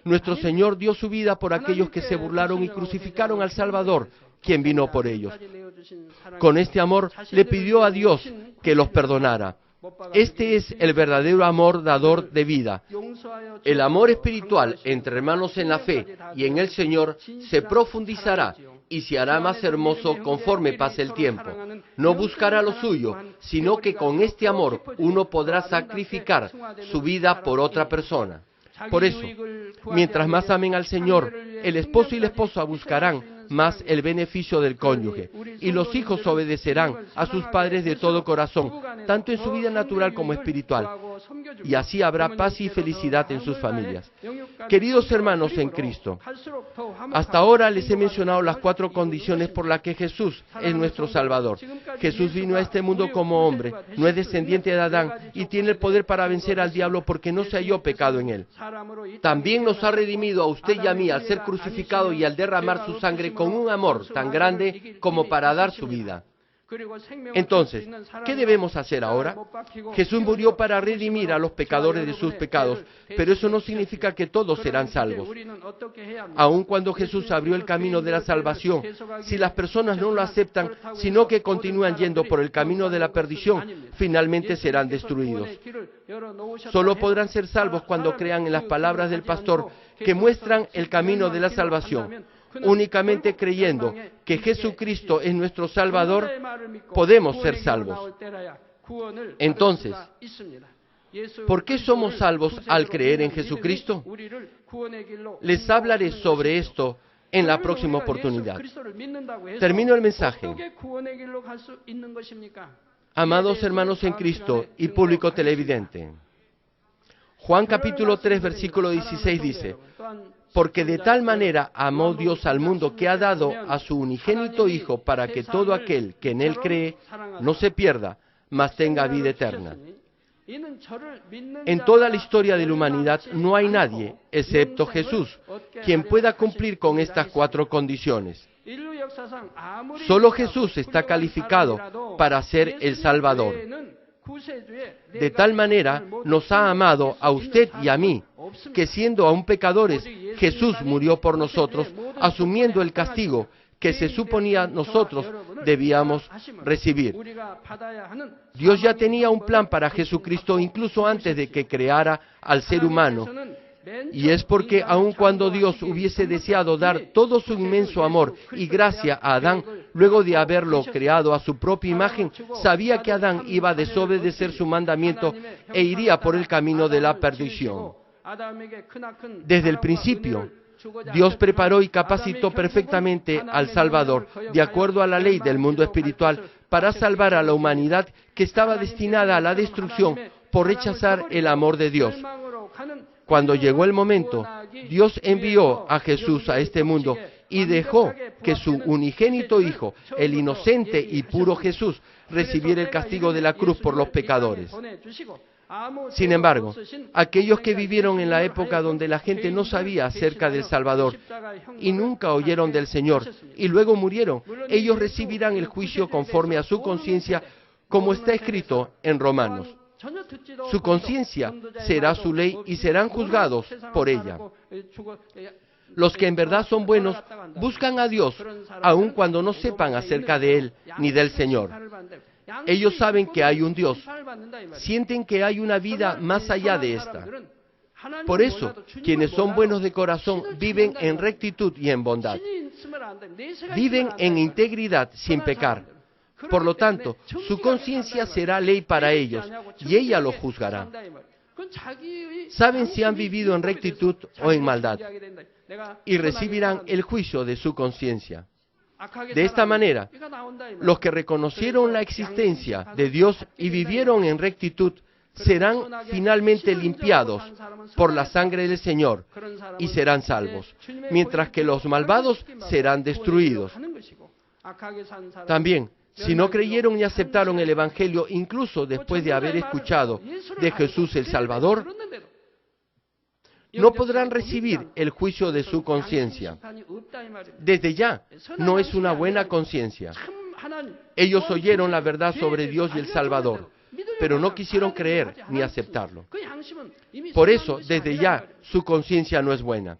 Nuestro Señor dio su vida por aquellos que se burlaron y crucificaron al Salvador, quien vino por ellos. Con este amor le pidió a Dios que los perdonara. Este es el verdadero amor dador de vida. El amor espiritual entre hermanos en la fe y en el Señor se profundizará y se hará más hermoso conforme pase el tiempo. No buscará lo suyo, sino que con este amor uno podrá sacrificar su vida por otra persona. Por eso, mientras más amen al Señor, el esposo y la esposa buscarán más el beneficio del cónyuge. Y los hijos obedecerán a sus padres de todo corazón, tanto en su vida natural como espiritual. Y así habrá paz y felicidad en sus familias. Queridos hermanos en Cristo, hasta ahora les he mencionado las 4 condiciones por las que Jesús es nuestro Salvador. Jesús vino a este mundo como hombre, no es descendiente de Adán y tiene el poder para vencer al diablo porque no se halló pecado en él. También nos ha redimido a usted y a mí al ser crucificado y al derramar su sangre con un amor tan grande como para dar su vida. Entonces, ¿qué debemos hacer ahora? Jesús murió para redimir a los pecadores de sus pecados, pero eso no significa que todos serán salvos. Aun cuando Jesús abrió el camino de la salvación, si las personas no lo aceptan, sino que continúan yendo por el camino de la perdición, finalmente serán destruidos. Solo podrán ser salvos cuando crean en las palabras del pastor que muestran el camino de la salvación. Únicamente creyendo que Jesucristo es nuestro Salvador, podemos ser salvos. Entonces, ¿por qué somos salvos al creer en Jesucristo? Les hablaré sobre esto en la próxima oportunidad. Termino el mensaje. Amados hermanos en Cristo y público televidente, Juan capítulo 3, versículo 16 dice: porque de tal manera amó Dios al mundo que ha dado a su unigénito Hijo para que todo aquel que en Él cree no se pierda, mas tenga vida eterna. En toda la historia de la humanidad no hay nadie, excepto Jesús, quien pueda cumplir con estas 4 condiciones. Solo Jesús está calificado para ser el Salvador. De tal manera nos ha amado a usted y a mí, que siendo aún pecadores, Jesús murió por nosotros, asumiendo el castigo que se suponía nosotros debíamos recibir. Dios ya tenía un plan para Jesucristo incluso antes de que creara al ser humano. Y es porque aun cuando Dios hubiese deseado dar todo su inmenso amor y gracia a Adán, luego de haberlo creado a su propia imagen, sabía que Adán iba a desobedecer su mandamiento e iría por el camino de la perdición. Desde el principio, Dios preparó y capacitó perfectamente al Salvador, de acuerdo a la ley del mundo espiritual, para salvar a la humanidad que estaba destinada a la destrucción por rechazar el amor de Dios. Cuando llegó el momento, Dios envió a Jesús a este mundo y dejó que su unigénito Hijo, el inocente y puro Jesús, recibiera el castigo de la cruz por los pecadores. Sin embargo, aquellos que vivieron en la época donde la gente no sabía acerca del Salvador y nunca oyeron del Señor y luego murieron, ellos recibirán el juicio conforme a su conciencia, como está escrito en Romanos. Su conciencia será su ley y serán juzgados por ella. Los que en verdad son buenos buscan a Dios, aun cuando no sepan acerca de Él ni del Señor. Ellos saben que hay un Dios, sienten que hay una vida más allá de esta. Por eso, quienes son buenos de corazón viven en rectitud y en bondad. Viven en integridad sin pecar. Por lo tanto, su conciencia será ley para ellos y ella los juzgará. Saben si han vivido en rectitud o en maldad y recibirán el juicio de su conciencia. De esta manera, los que reconocieron la existencia de Dios y vivieron en rectitud serán finalmente limpiados por la sangre del Señor y serán salvos, mientras que los malvados serán destruidos. También, si no creyeron y aceptaron el Evangelio, incluso después de haber escuchado de Jesús el Salvador, no podrán recibir el juicio de su conciencia. Desde ya, no es una buena conciencia. Ellos oyeron la verdad sobre Dios y el Salvador, pero no quisieron creer ni aceptarlo. Por eso, desde ya, su conciencia no es buena.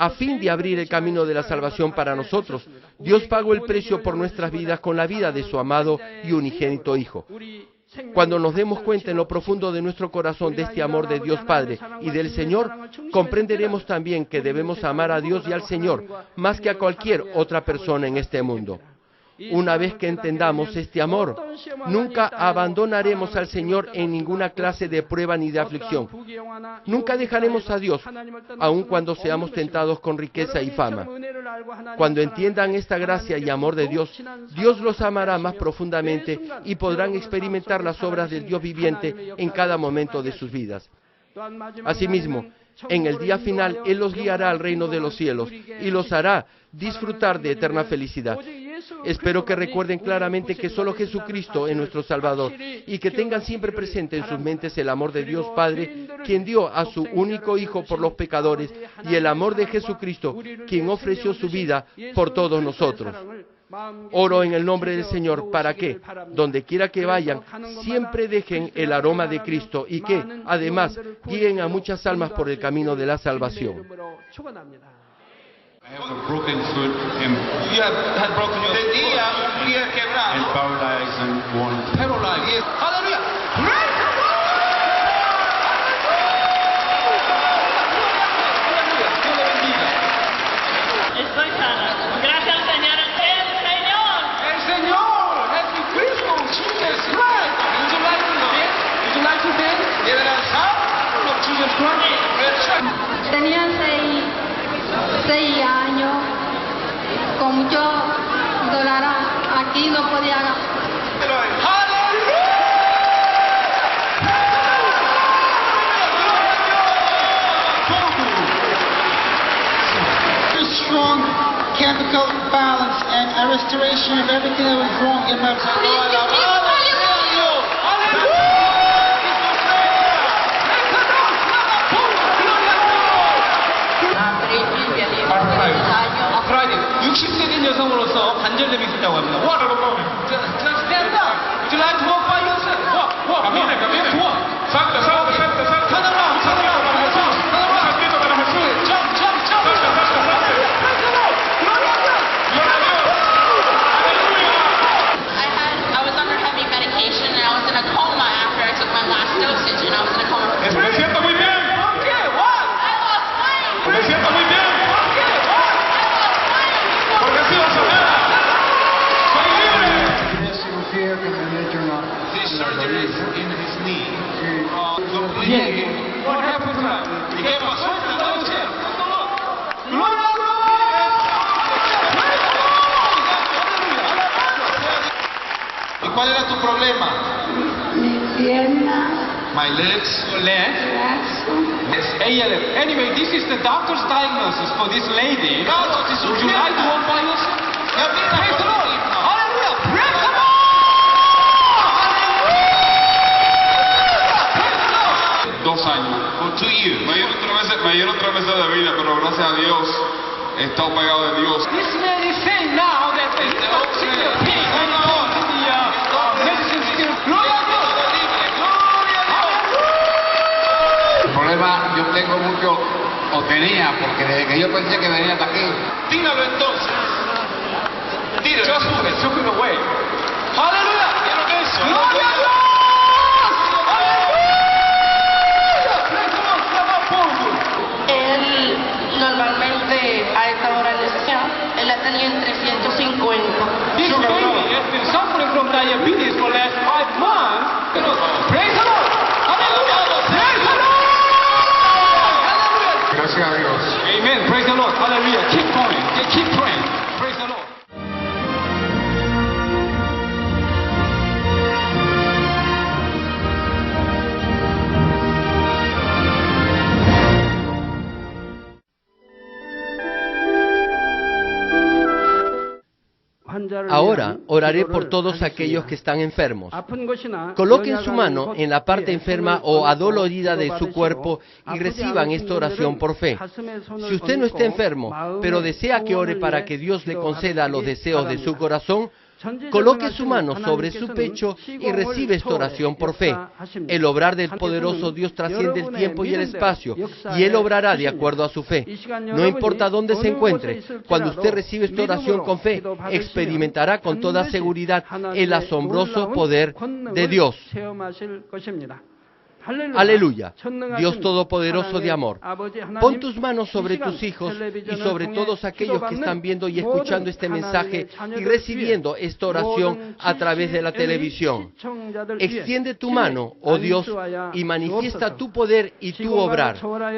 A fin de abrir el camino de la salvación para nosotros, Dios pagó el precio por nuestras vidas con la vida de su amado y unigénito Hijo. Cuando nos demos cuenta en lo profundo de nuestro corazón de este amor de Dios Padre y del Señor, comprenderemos también que debemos amar a Dios y al Señor más que a cualquier otra persona en este mundo. Una vez que entendamos este amor, nunca abandonaremos al Señor en ninguna clase de prueba ni de aflicción. Nunca dejaremos a Dios, aun cuando seamos tentados con riqueza y fama. Cuando entiendan esta gracia y amor de Dios, Dios los amará más profundamente y podrán experimentar las obras del Dios viviente en cada momento de sus vidas. Asimismo, en el día final, Él los guiará al reino de los cielos y los hará disfrutar de eterna felicidad. Espero que recuerden claramente que solo Jesucristo es nuestro Salvador y que tengan siempre presente en sus mentes el amor de Dios Padre, quien dio a su único Hijo por los pecadores, y el amor de Jesucristo, quien ofreció su vida por todos nosotros. Oro en el nombre del Señor para que, donde quiera que vayan, siempre dejen el aroma de Cristo y que, además, guíen a muchas almas por el camino de la salvación. I have a broken foot and You have had broken your and paralyzed and worn. paralyzed. Yes. Hallelujah. Praise the Lord. Dios le bendiga. Estoy sana. Gracias al Señor. El Señor, Jesucristo, Jesus Christ. Would you like to dance? Would you like to dance? Give it a shout of Jesus Christ. Tenía 6 años, con mucho dolor aquí, no podía. Strong chemical balance and a restoration of everything that was wrong in my body. 아프라이드 60세 된 여성으로서 관절염이 있다고 합니다. What? Just stand up. Would you like to walk by yourself? Walk. Camina. Walk. Salta. Turn around. Jump. I was under heavy medication and I was in a coma after I took my last dosage and I was in a coma. Me siento muy bien. I lost weight. Me siento muy bien. Porque he sido sanada. Soy libre. This surgery is in his knee. Completely. What happened? ¿Y qué pasó? ¿Y cuál era tu problema? Mi pierna, My legs. brazo. Anyway, this is the doctor's diagnosis for this lady. Would you like to walk by yourself? Praise the Lord. Hallelujah. Praise the Lord. Hallelujah. 2 años. For 2 years. Me dieron 3 meses de vida, pero gracias a Dios he estado pegado de Dios. This man is saying now that the pain and the medicine still. Glory to God. El problema yo tengo mucho, o tenía, porque desde que yo pensé que venía hasta aquí, Tíralo entonces. Tíralo. Just it away. Aleluya. Gloria a Dios. Él normalmente a esta hora de sesión, él la tenía en 350. This baby has been suffering from diabetes for the last 5 months. Praise the Lord. Hallelujah. Praise the Lord. Hallelujah. Gracias a Dios. Amen. Praise the Lord. Hallelujah. Keep going. Keep praying. Praise the Lord. Ahora oraré por todos aquellos que están enfermos. Coloquen su mano en la parte enferma o adolorida de su cuerpo y reciban esta oración por fe. Si usted no está enfermo, pero desea que ore para que Dios le conceda los deseos de su corazón, coloque su mano sobre su pecho y recibe esta oración por fe. El obrar del poderoso Dios trasciende el tiempo y el espacio, y Él obrará de acuerdo a su fe. No importa dónde se encuentre, cuando usted recibe esta oración con fe, experimentará con toda seguridad el asombroso poder de Dios. Aleluya. Dios Todopoderoso de amor, pon tus manos sobre tus hijos y sobre todos aquellos que están viendo y escuchando este mensaje y recibiendo esta oración a través de la televisión. Extiende tu mano, oh Dios, y manifiesta tu poder y tu obrar,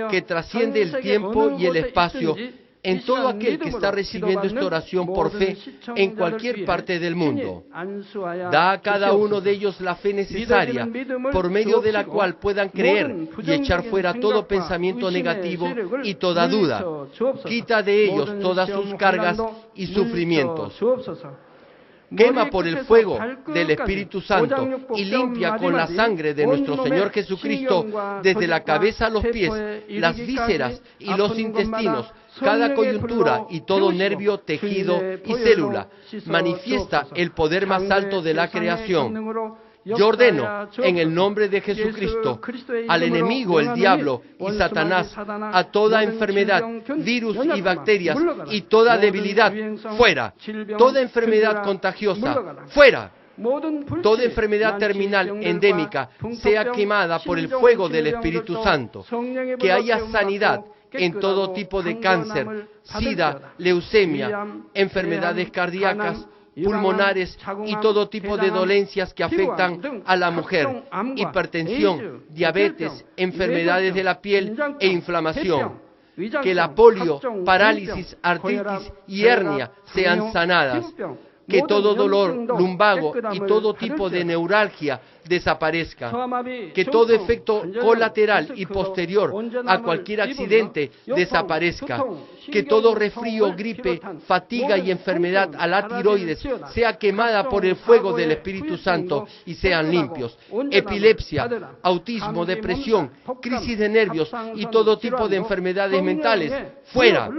que trasciende el tiempo y el espacio, en todo aquel que está recibiendo esta oración por fe en cualquier parte del mundo. Da a cada uno de ellos la fe necesaria, por medio de la cual puedan creer y echar fuera todo pensamiento negativo y toda duda. Quita de ellos todas sus cargas y sufrimientos. Quema por el fuego del Espíritu Santo y limpia con la sangre de nuestro Señor Jesucristo desde la cabeza a los pies, las vísceras y los intestinos, cada coyuntura y todo nervio, tejido y célula. Manifiesta el poder más alto de la creación. Yo ordeno en el nombre de Jesucristo al enemigo, el diablo y Satanás, a toda enfermedad, virus y bacterias y toda debilidad, fuera. Toda enfermedad contagiosa, fuera. Toda enfermedad terminal endémica sea quemada por el fuego del Espíritu Santo. Que haya sanidad en todo tipo de cáncer, sida, leucemia, enfermedades cardíacas, pulmonares y todo tipo de dolencias que afectan a la mujer, hipertensión, diabetes, enfermedades de la piel e inflamación. Que la polio, parálisis, artritis y hernia sean sanadas. Que todo dolor lumbago y todo tipo de neuralgia desaparezca. Que todo efecto colateral y posterior a cualquier accidente desaparezca. Que todo resfrío, gripe, fatiga y enfermedad a la tiroides sea quemada por el fuego del Espíritu Santo y sean limpios. Epilepsia, autismo, depresión, crisis de nervios y todo tipo de enfermedades mentales, fuera.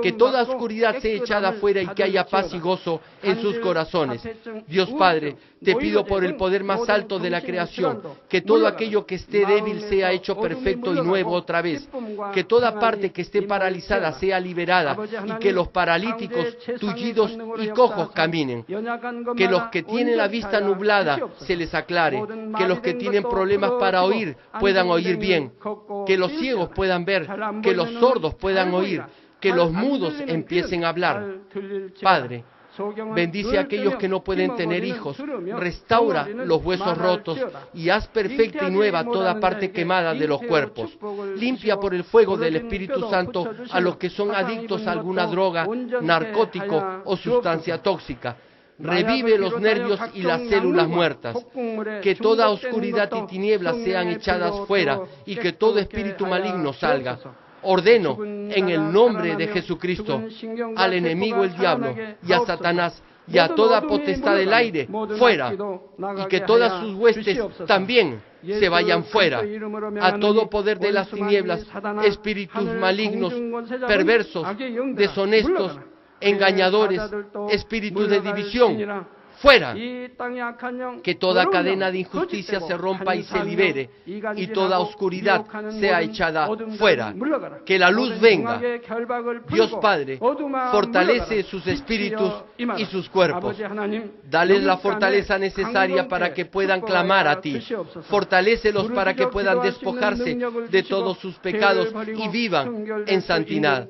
Que toda oscuridad sea echada fuera y que haya paz y gozo en sus corazones. Dios Padre, te pido por el poder más alto de la creación, que todo aquello que esté débil sea hecho perfecto y nuevo otra vez. Que toda parte que esté paralizada sea liberada y que los paralíticos, tullidos y cojos caminen. Que los que tienen la vista nublada se les aclare. Que los que tienen problemas para oír puedan oír bien. Que los ciegos puedan ver. Que los sordos puedan oír. Que los mudos empiecen a hablar. Padre, bendice a aquellos que no pueden tener hijos, restaura los huesos rotos y haz perfecta y nueva toda parte quemada de los cuerpos. Limpia por el fuego del Espíritu Santo a los que son adictos a alguna droga, narcótico o sustancia tóxica. Revive los nervios y las células muertas. Que toda oscuridad y tinieblas sean echadas fuera y que todo espíritu maligno salga. Ordeno en el nombre de Jesucristo al enemigo el diablo y a Satanás y a toda potestad del aire fuera, y que todas sus huestes también se vayan fuera. A todo poder de las tinieblas, espíritus malignos, perversos, deshonestos, engañadores, espíritus de división, fuera. Que toda cadena de injusticia se rompa y se libere, y toda oscuridad sea echada fuera. Que la luz venga. Dios Padre, fortalece sus espíritus y sus cuerpos. Dales la fortaleza necesaria para que puedan clamar a ti. Fortalécelos para que puedan despojarse de todos sus pecados y vivan en santidad.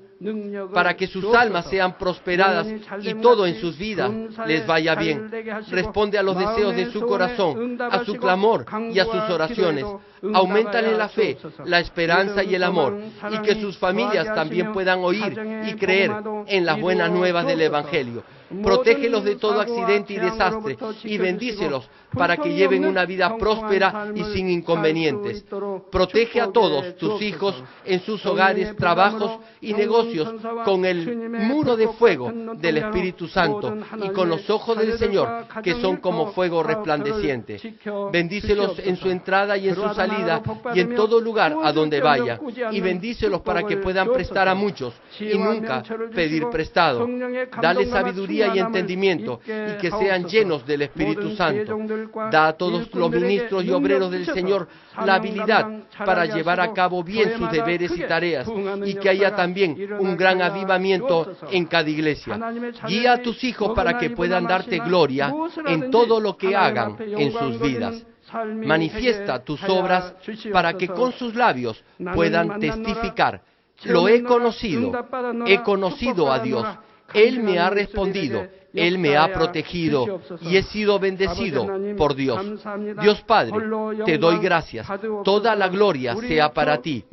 Para que sus almas sean prosperadas y todo en sus vidas les vaya bien. Responde a los deseos de su corazón, a su clamor y a sus oraciones. Auméntale la fe, la esperanza y el amor, y que sus familias también puedan oír y creer en las buenas nuevas del Evangelio. Protégelos de todo accidente y desastre y bendícelos para que lleven una vida próspera y sin inconvenientes. Protege a todos tus hijos en sus hogares, trabajos y negocios con el muro de fuego del Espíritu Santo y con los ojos del Señor que son como fuego resplandeciente. Bendícelos en su entrada y en su salida y en todo lugar a donde vaya, y bendícelos para que puedan prestar a muchos y nunca pedir prestado. Dale sabiduría sabiduría y entendimiento, y que sean llenos del Espíritu Santo. Da a todos los ministros y obreros del Señor la habilidad para llevar a cabo bien sus deberes y tareas, y que haya también un gran avivamiento en cada iglesia. Guía a tus hijos para que puedan darte gloria en todo lo que hagan en sus vidas. Manifiesta tus obras para que con sus labios puedan testificar: lo he conocido a Dios, Él me ha respondido, Él me ha protegido y he sido bendecido por Dios. Dios Padre, te doy gracias, toda la gloria sea para ti.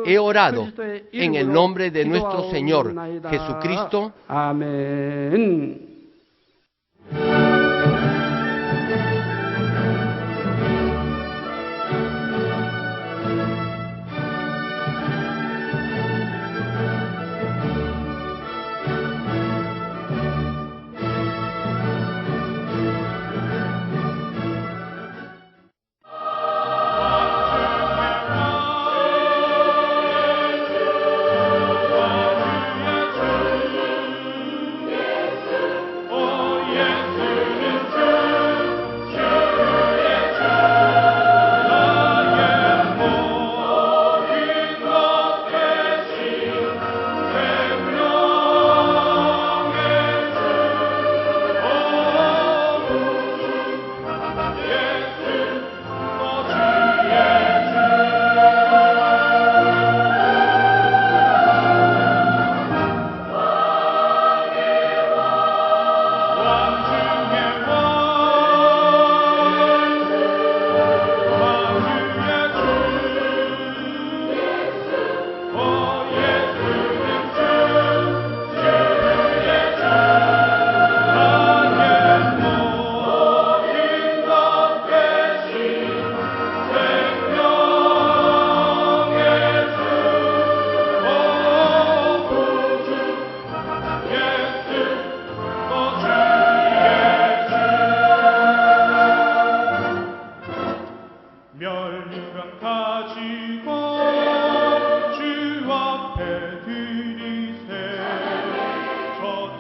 He orado en el nombre de nuestro Señor Jesucristo. Amén.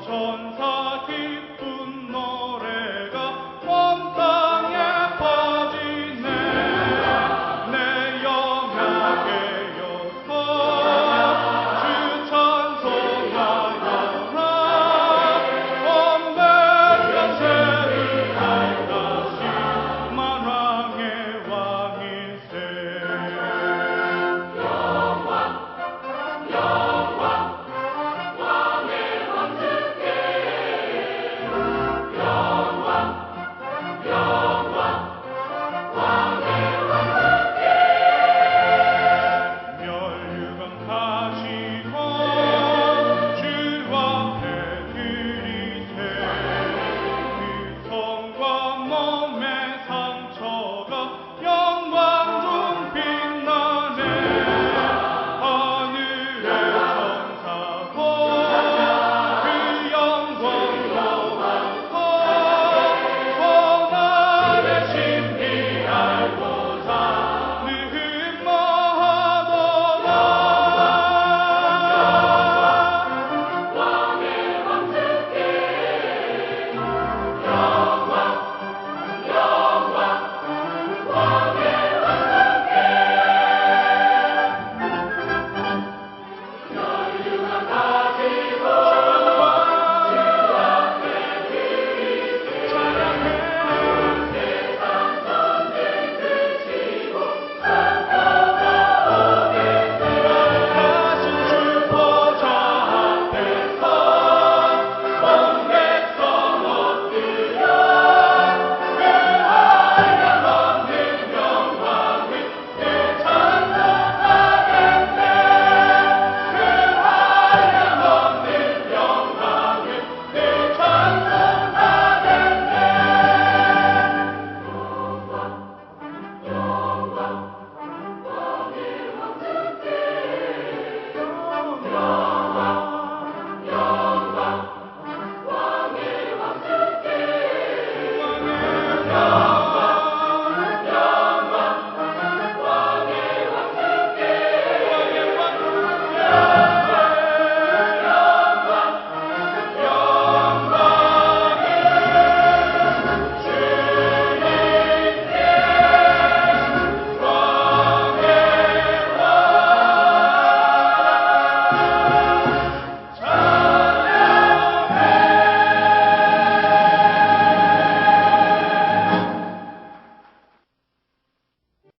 천사 기쁜 노래